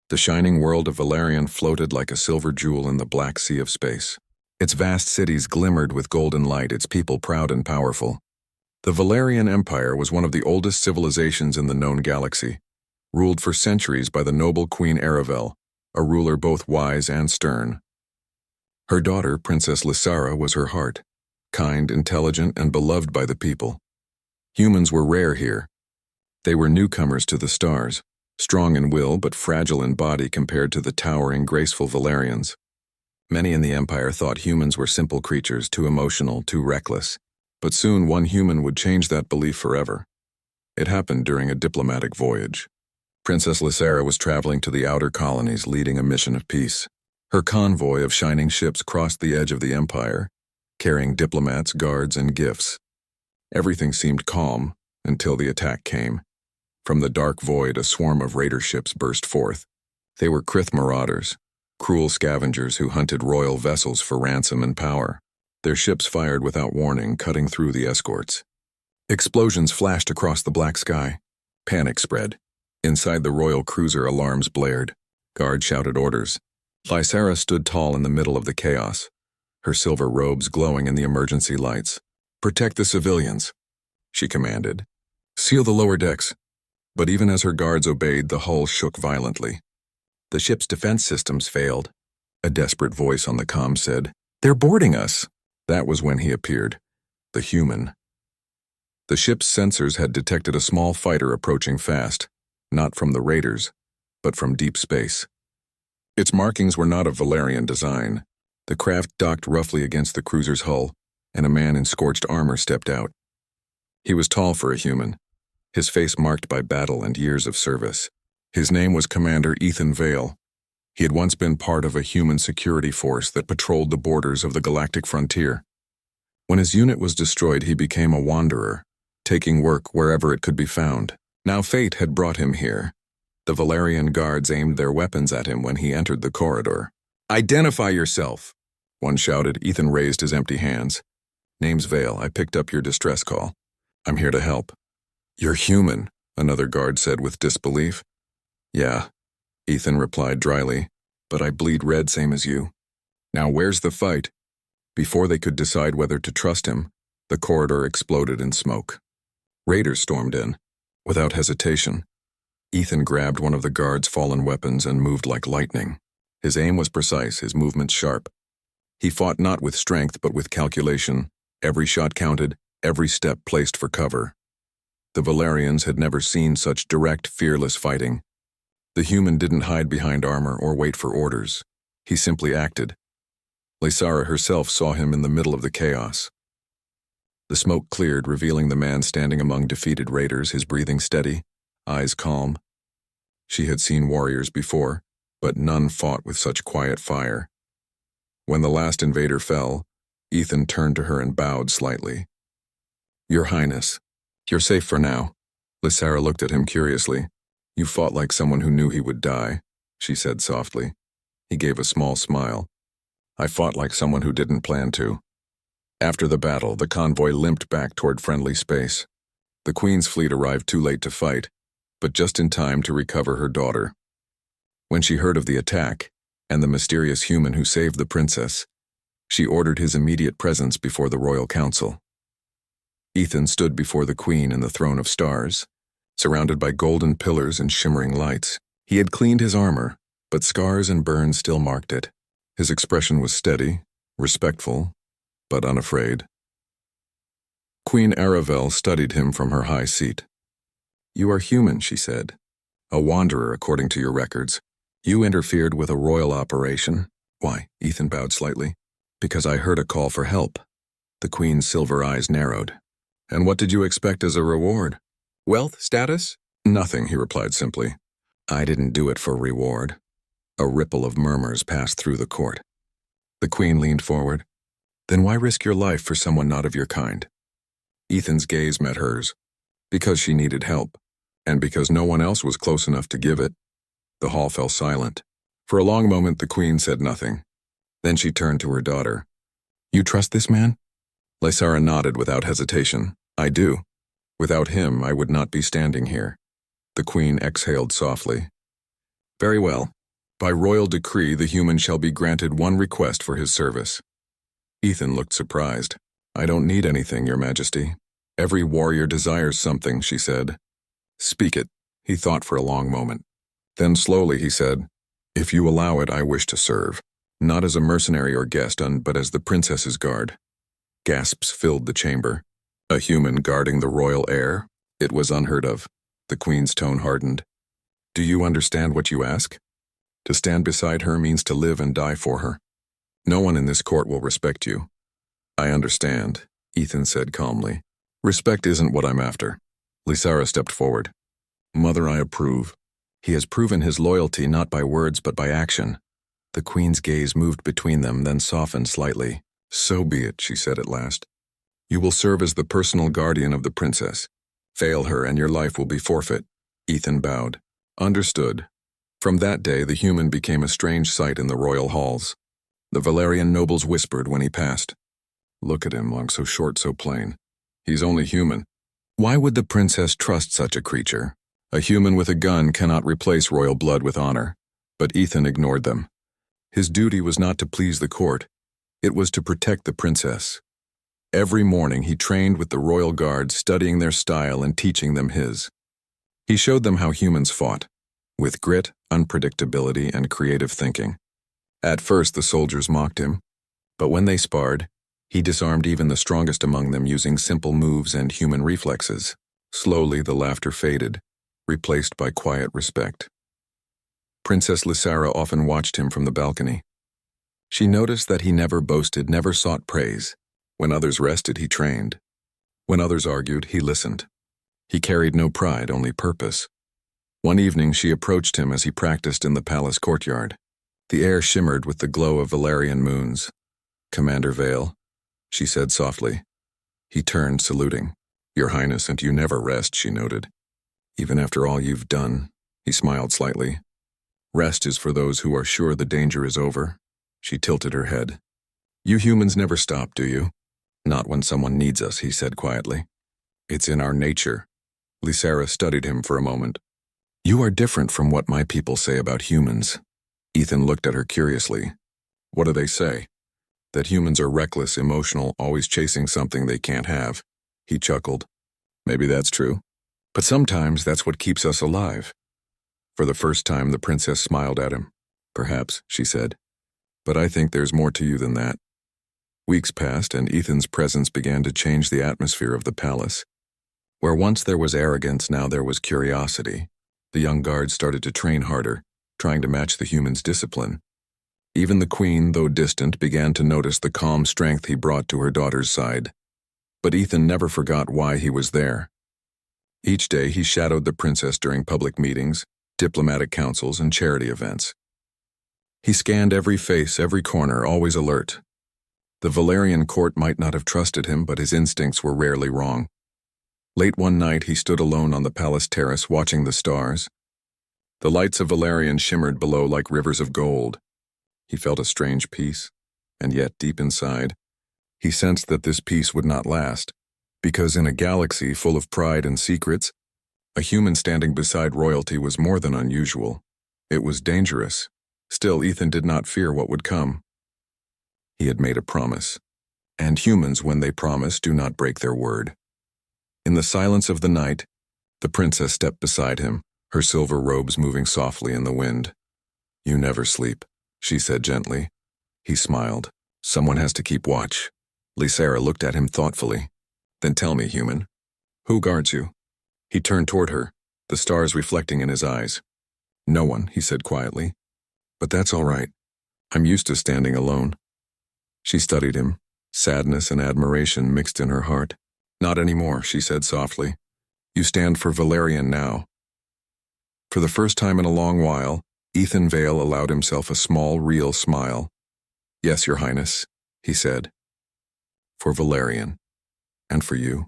The shining world of Valerian floated like a silver jewel in the black sea of space. Its vast cities glimmered with golden light, its people proud and powerful. The Valerian Empire was one of the oldest civilizations in the known galaxy, ruled for centuries by the noble Queen Aravel, a ruler both wise and stern. Her daughter, Princess Lysara, was her heart, kind, intelligent, and beloved by the people. Humans were rare here. They were newcomers to the stars, strong in will but fragile in body compared to the towering, graceful Valerians. Many in the Empire thought humans were simple creatures, too emotional, too reckless. But soon one human would change that belief forever. It happened during a diplomatic voyage. Princess Lysara was traveling to the outer colonies, leading a mission of peace. Her convoy of shining ships crossed the edge of the Empire, carrying diplomats, guards, and gifts. Everything seemed calm until the attack came. From the dark void, a swarm of raider ships burst forth. They were Krith marauders, cruel scavengers who hunted royal vessels for ransom and power. Their ships fired without warning, cutting through the escorts. Explosions flashed across the black sky. Panic spread. Inside the royal cruiser, alarms blared. Guards shouted orders. Lysara stood tall in the middle of the chaos, her silver robes glowing in the emergency lights. "Protect the civilians," she commanded. "Seal the lower decks." But even as her guards obeyed, the hull shook violently. "The ship's defense systems failed," a desperate voice on the comm said. "They're boarding us." That was when he appeared, the human. The ship's sensors had detected a small fighter approaching fast, not from the raiders, but from deep space. Its markings were not of Valerian design. The craft docked roughly against the cruiser's hull, and a man in scorched armor stepped out. He was tall for a human, his face marked by battle and years of service. His name was Commander Ethan Vale. He had once been part of a human security force that patrolled the borders of the galactic frontier. When his unit was destroyed, he became a wanderer, taking work wherever it could be found. Now fate had brought him here. The Valerian guards aimed their weapons at him when he entered the corridor. "Identify yourself," one shouted. Ethan raised his empty hands. "Name's Vale. I picked up your distress call. I'm here to help." "You're human," another guard said with disbelief. "Yeah," Ethan replied dryly, "but I bleed red same as you." "Now where's the fight?" Before they could decide whether to trust him, the corridor exploded in smoke. Raiders stormed in. Without hesitation, Ethan grabbed one of the guards' fallen weapons and moved like lightning. His aim was precise, his movements sharp. He fought not with strength but with calculation. Every shot counted, every step placed for cover. The Valerians had never seen such direct, fearless fighting. The human didn't hide behind armor or wait for orders. He simply acted. Lysara herself saw him in the middle of the chaos. The smoke cleared, revealing the man standing among defeated raiders, his breathing steady, eyes calm. She had seen warriors before, but none fought with such quiet fire. When the last invader fell, Ethan turned to her and bowed slightly. "Your Highness, you're safe for now." Lysara looked at him curiously. "You fought like someone who knew he would die," she said softly. He gave a small smile. "I fought like someone who didn't plan to." After the battle, the convoy limped back toward friendly space. The Queen's fleet arrived too late to fight, but just in time to recover her daughter. When she heard of the attack, and the mysterious human who saved the princess, she ordered his immediate presence before the royal council. Ethan stood before the Queen in the throne of stars, surrounded by golden pillars and shimmering lights. He had cleaned his armor, but scars and burns still marked it. His expression was steady, respectful, but unafraid. Queen Aravel studied him from her high seat. "You are human," she said. "A wanderer, according to your records. You interfered with a royal operation." "Why?" Ethan bowed slightly. "Because I heard a call for help." The Queen's silver eyes narrowed. "And what did you expect as a reward? Wealth? Status?" "Nothing," he replied simply. "I didn't do it for reward." A ripple of murmurs passed through the court. The Queen leaned forward. "Then why risk your life for someone not of your kind?" Ethan's gaze met hers. Because she needed help, and because no one else was close enough to give it. The hall fell silent. For a long moment, the Queen said nothing. Then she turned to her daughter. "You trust this man?" Lysara nodded without hesitation. "I do. Without him, I would not be standing here." The Queen exhaled softly. "Very well. By royal decree, the human shall be granted one request for his service. Ethan looked surprised. I don't need anything, Your Majesty. Every warrior desires something, she said. Speak it. He thought for a long moment. Then slowly he said, If you allow it, I wish to serve. Not as a mercenary or guest, but as the princess's guard. Gasps filled the chamber. A human guarding the royal heir? It was unheard of. The queen's tone hardened. Do you understand what you ask? To stand beside her means to live and die for her. No one in this court will respect you. I understand, Ethan said calmly. Respect isn't what I'm after. Lysara stepped forward. Mother, I approve. He has proven his loyalty not by words but by action. The queen's gaze moved between them, then softened slightly. So be it, she said at last. You will serve as the personal guardian of the princess. Fail her and your life will be forfeit. Ethan bowed. Understood. From that day, the human became a strange sight in the royal halls. The Valerian nobles whispered when he passed. Look at him, long so short, so plain. He's only human. Why would the princess trust such a creature? A human with a gun cannot replace royal blood with honor. But Ethan ignored them. His duty was not to please the court. It was to protect the princess. Every morning he trained with the royal guard, studying their style and teaching them his. He showed them how humans fought, with grit, unpredictability, and creative thinking. At first the soldiers mocked him, but when they sparred, he disarmed even the strongest among them using simple moves and human reflexes. Slowly the laughter faded, replaced by quiet respect. Princess Lysara often watched him from the balcony. She noticed that he never boasted, never sought praise. When others rested, he trained. When others argued, he listened. He carried no pride, only purpose. One evening she approached him as he practiced in the palace courtyard. The air shimmered with the glow of Valerian moons. Commander Vale, she said softly. He turned, saluting. Your Highness, and you never rest, she noted. Even after all you've done, he smiled slightly. Rest is for those who are sure the danger is over. She tilted her head. You humans never stop, do you? Not when someone needs us, he said quietly. It's in our nature. Lysara studied him for a moment. You are different from what my people say about humans. Ethan looked at her curiously. What do they say? That humans are reckless, emotional, always chasing something they can't have. He chuckled. Maybe that's true. But sometimes that's what keeps us alive. For the first time, the princess smiled at him. Perhaps, she said. But I think there's more to you than that. Weeks passed, and Ethan's presence began to change the atmosphere of the palace. Where once there was arrogance, now there was curiosity. The young guards started to train harder, trying to match the humans' discipline. Even the queen, though distant, began to notice the calm strength he brought to her daughter's side. But Ethan never forgot why he was there. Each day he shadowed the princess during public meetings, diplomatic councils, and charity events. He scanned every face, every corner, always alert. The Valerian court might not have trusted him, but his instincts were rarely wrong. Late one night he stood alone on the palace terrace watching the stars. The lights of Valerian shimmered below like rivers of gold. He felt a strange peace, and yet deep inside, he sensed that this peace would not last, because in a galaxy full of pride and secrets, a human standing beside royalty was more than unusual. It was dangerous. Still, Ethan did not fear what would come. He had made a promise, and humans, when they promise, do not break their word. In the silence of the night, the princess stepped beside him, her silver robes moving softly in the wind. You never sleep, she said gently. He smiled. Someone has to keep watch. Lysara looked at him thoughtfully. Then tell me, human, who guards you? He turned toward her, the stars reflecting in his eyes. No one, he said quietly. But that's all right. I'm used to standing alone. She studied him, sadness and admiration mixed in her heart. Not anymore, she said softly. You stand for Valerian now. For the first time in a long while, Ethan Vale allowed himself a small, real smile. Yes, Your Highness, he said. For Valerian. And for you.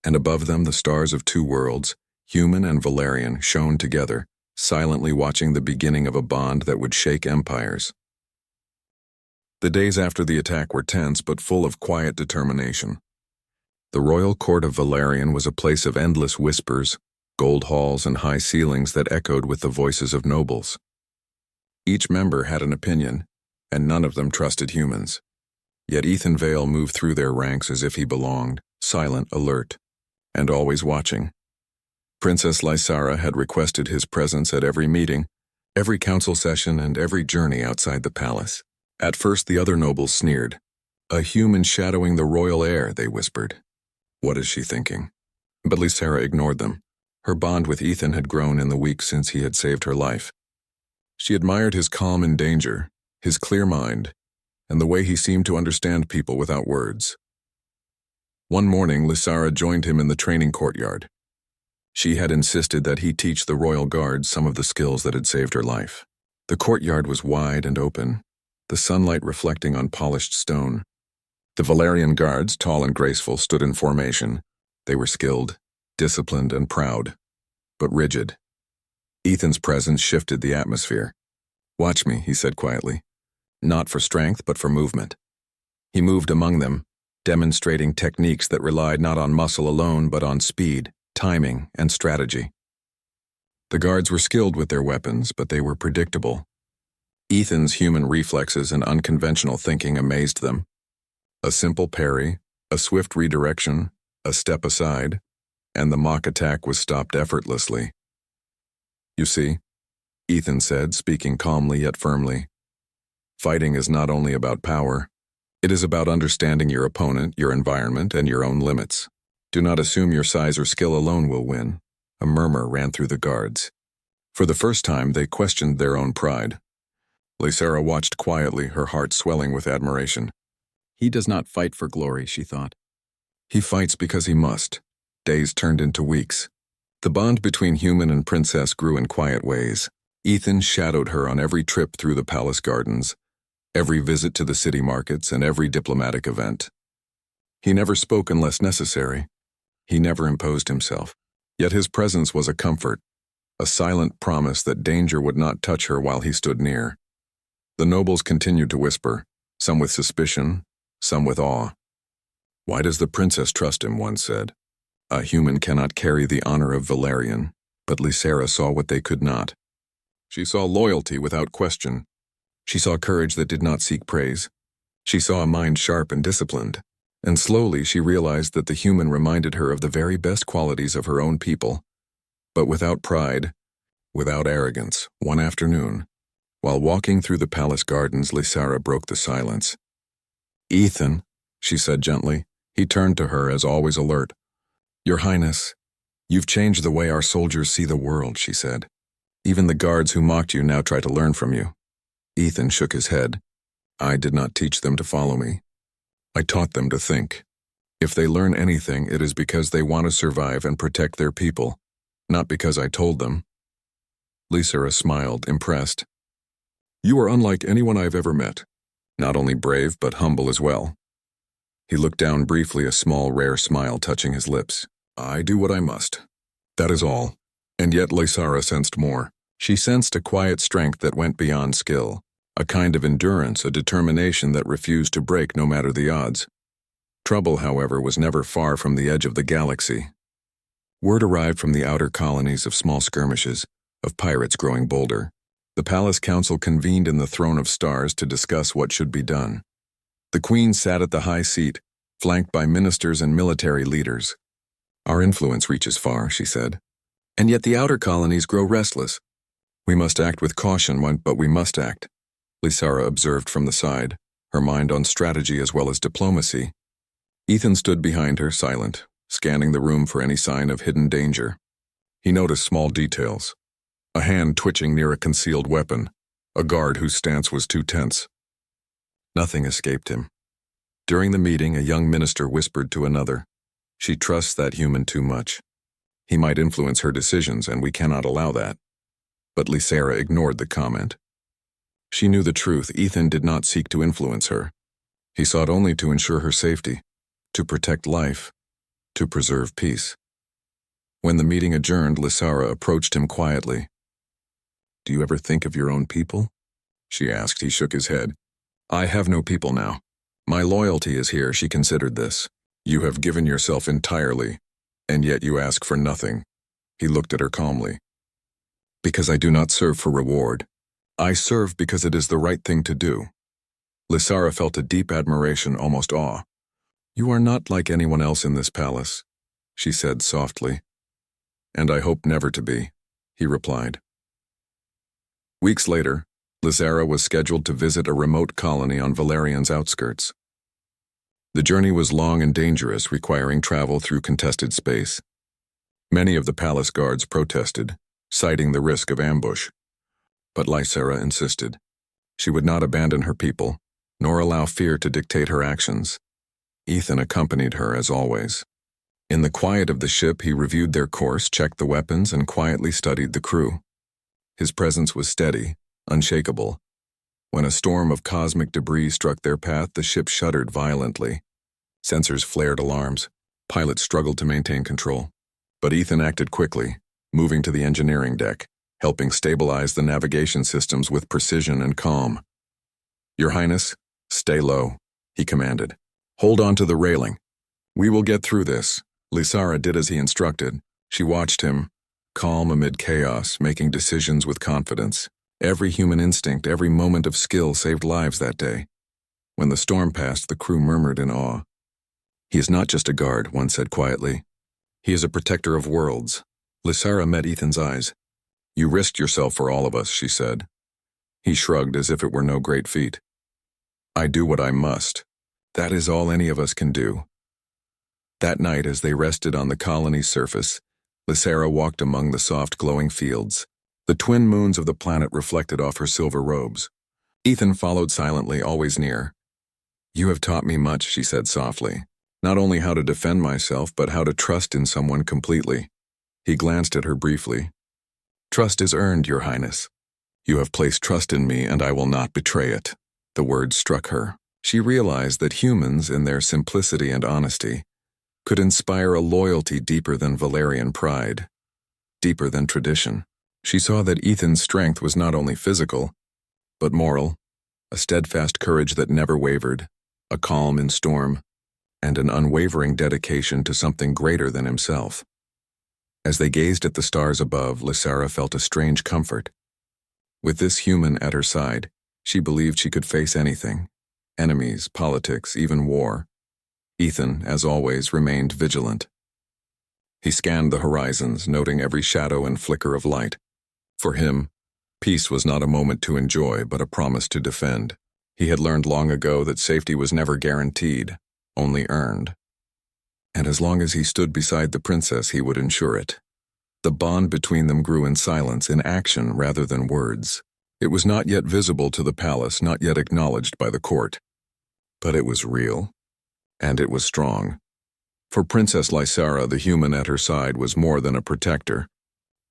And above them the stars of two worlds, human and Valerian, shone together, silently watching the beginning of a bond that would shake empires. The days after the attack were tense but full of quiet determination. The royal court of Valerian was a place of endless whispers, gold halls and high ceilings that echoed with the voices of nobles. Each member had an opinion, and none of them trusted humans. Yet Ethan Vale moved through their ranks as if he belonged, silent, alert, and always watching. Princess Lysara had requested his presence at every meeting, every council session, and every journey outside the palace. At first the other nobles sneered. A human shadowing the royal heir, they whispered. What is she thinking? But Lysara ignored them. Her bond with Ethan had grown in the weeks since he had saved her life. She admired his calm in danger, his clear mind, and the way he seemed to understand people without words. One morning, Lysara joined him in the training courtyard. She had insisted that he teach the royal guards some of the skills that had saved her life. The courtyard was wide and open, the sunlight reflecting on polished stone. The Valerian guards, tall and graceful, stood in formation. They were skilled, disciplined, and proud, but rigid. Ethan's presence shifted the atmosphere. "Watch me," he said quietly. Not for strength, but for movement. He moved among them, demonstrating techniques that relied not on muscle alone, but on speed, timing, and strategy. The guards were skilled with their weapons, but they were predictable. Ethan's human reflexes and unconventional thinking amazed them. A simple parry, a swift redirection, a step aside, and the mock attack was stopped effortlessly. "You see," Ethan said, speaking calmly yet firmly, "fighting is not only about power. It is about understanding your opponent, your environment, and your own limits. Do not assume your size or skill alone will win." A murmur ran through the guards. For the first time, they questioned their own pride. Lysara watched quietly, her heart swelling with admiration. He does not fight for glory, she thought. He fights because he must. Days turned into weeks. The bond between human and princess grew in quiet ways. Ethan shadowed her on every trip through the palace gardens, every visit to the city markets, and every diplomatic event. He never spoke unless necessary. He never imposed himself. Yet his presence was a comfort, a silent promise that danger would not touch her while he stood near. The nobles continued to whisper, some with suspicion, some with awe. "Why does the princess trust him?" one said. "A human cannot carry the honor of Valerian," but Lysara saw what they could not. She saw loyalty without question. She saw courage that did not seek praise. She saw a mind sharp and disciplined. And slowly she realized that the human reminded her of the very best qualities of her own people, but without pride, without arrogance. One afternoon, while walking through the palace gardens, Lysara broke the silence. "Ethan," she said gently. He turned to her, as always alert. "Your Highness, you've changed the way our soldiers see the world," she said. "Even the guards who mocked you now try to learn from you." Ethan shook his head. "I did not teach them to follow me. I taught them to think. If they learn anything, it is because they want to survive and protect their people, not because I told them." Lysara smiled, impressed. "You are unlike anyone I've ever met. Not only brave, but humble as well." He looked down briefly, a small, rare smile touching his lips. "I do what I must. That is all." And yet Lysara sensed more. She sensed a quiet strength that went beyond skill. A kind of endurance, a determination that refused to break no matter the odds. Trouble, however, was never far from the edge of the galaxy. Word arrived from the outer colonies of small skirmishes, of pirates growing bolder. The palace council convened in the Throne of Stars to discuss what should be done. The queen sat at the high seat, flanked by ministers and military leaders. "Our influence reaches far," she said. "And yet the outer colonies grow restless. We must act with caution, but we must act." Lysara observed from the side, her mind on strategy as well as diplomacy. Ethan stood behind her, silent, scanning the room for any sign of hidden danger. He noticed small details. A hand twitching near a concealed weapon, a guard whose stance was too tense. Nothing escaped him. During the meeting, a young minister whispered to another, "She trusts that human too much. He might influence her decisions, and we cannot allow that." But Lysara ignored the comment. She knew the truth. Ethan did not seek to influence her. He sought only to ensure her safety, to protect life, to preserve peace. When the meeting adjourned, Lysara approached him quietly. "Do you ever think of your own people?" she asked. He shook his head. "I have no people now. My loyalty is here." She considered this. "You have given yourself entirely, and yet you ask for nothing." He looked at her calmly. "Because I do not serve for reward. I serve because it is the right thing to do. Lysara felt a deep admiration, almost awe. You are not like anyone else in this palace, she said softly. And I hope never to be, he replied. Weeks later, Lysara was scheduled to visit a remote colony on Valerian's outskirts. The journey was long and dangerous, requiring travel through contested space. Many of the palace guards protested, citing the risk of ambush. But Lysara insisted. She would not abandon her people, nor allow fear to dictate her actions. Ethan accompanied her as always. In the quiet of the ship, he reviewed their course, checked the weapons, and quietly studied the crew. His presence was steady, unshakable. When a storm of cosmic debris struck their path, the ship shuddered violently. Sensors flared alarms. Pilots struggled to maintain control. But Ethan acted quickly, moving to the engineering deck, helping stabilize the navigation systems with precision and calm. Your Highness, stay low, he commanded. Hold on to the railing. We will get through this. Lysara did as he instructed. She watched him, calm amid chaos, making decisions with confidence. Every human instinct, every moment of skill saved lives that day. When the storm passed, the crew murmured in awe. He is not just a guard, one said quietly. He is a protector of worlds. Lysara met Ethan's eyes. You risked yourself for all of us, she said. He shrugged as if it were no great feat. I do what I must. That is all any of us can do. That night, as they rested on the colony's surface, Lysara walked among the soft glowing fields. The twin moons of the planet reflected off her silver robes. Ethan followed silently, always near. You have taught me much, she said softly. Not only how to defend myself, but how to trust in someone completely. He glanced at her briefly. Trust is earned, Your Highness. You have placed trust in me, and I will not betray it. The words struck her. She realized that humans, in their simplicity and honesty, could inspire a loyalty deeper than Valerian pride, deeper than tradition. She saw that Ethan's strength was not only physical, but moral, a steadfast courage that never wavered, a calm in storm, and an unwavering dedication to something greater than himself. As they gazed at the stars above, Lysara felt a strange comfort. With this human at her side, she believed she could face anything, enemies, politics, even war. Ethan, as always, remained vigilant. He scanned the horizons, noting every shadow and flicker of light. For him, peace was not a moment to enjoy, but a promise to defend. He had learned long ago that safety was never guaranteed, only earned. And as long as he stood beside the princess, he would ensure it. The bond between them grew in silence, in action rather than words. It was not yet visible to the palace, not yet acknowledged by the court. But it was real, and it was strong. For Princess Lysara, the human at her side was more than a protector.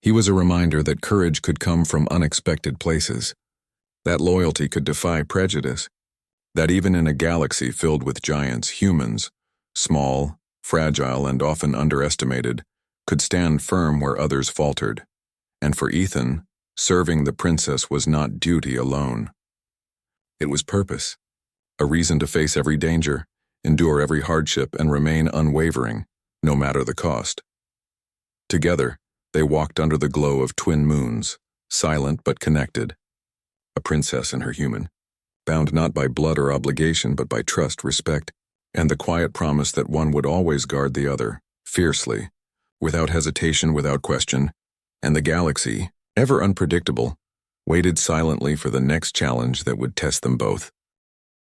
He was a reminder that courage could come from unexpected places, that loyalty could defy prejudice, that even in a galaxy filled with giants, humans, small, fragile, and often underestimated, could stand firm where others faltered. And for Ethan, serving the princess was not duty alone. It was purpose, a reason to face every danger, endure every hardship, and remain unwavering, no matter the cost. Together, they walked under the glow of twin moons, silent but connected. A princess and her human, bound not by blood or obligation but by trust, respect, and the quiet promise that one would always guard the other, fiercely, without hesitation, without question. And the galaxy, ever unpredictable, waited silently for the next challenge that would test them both.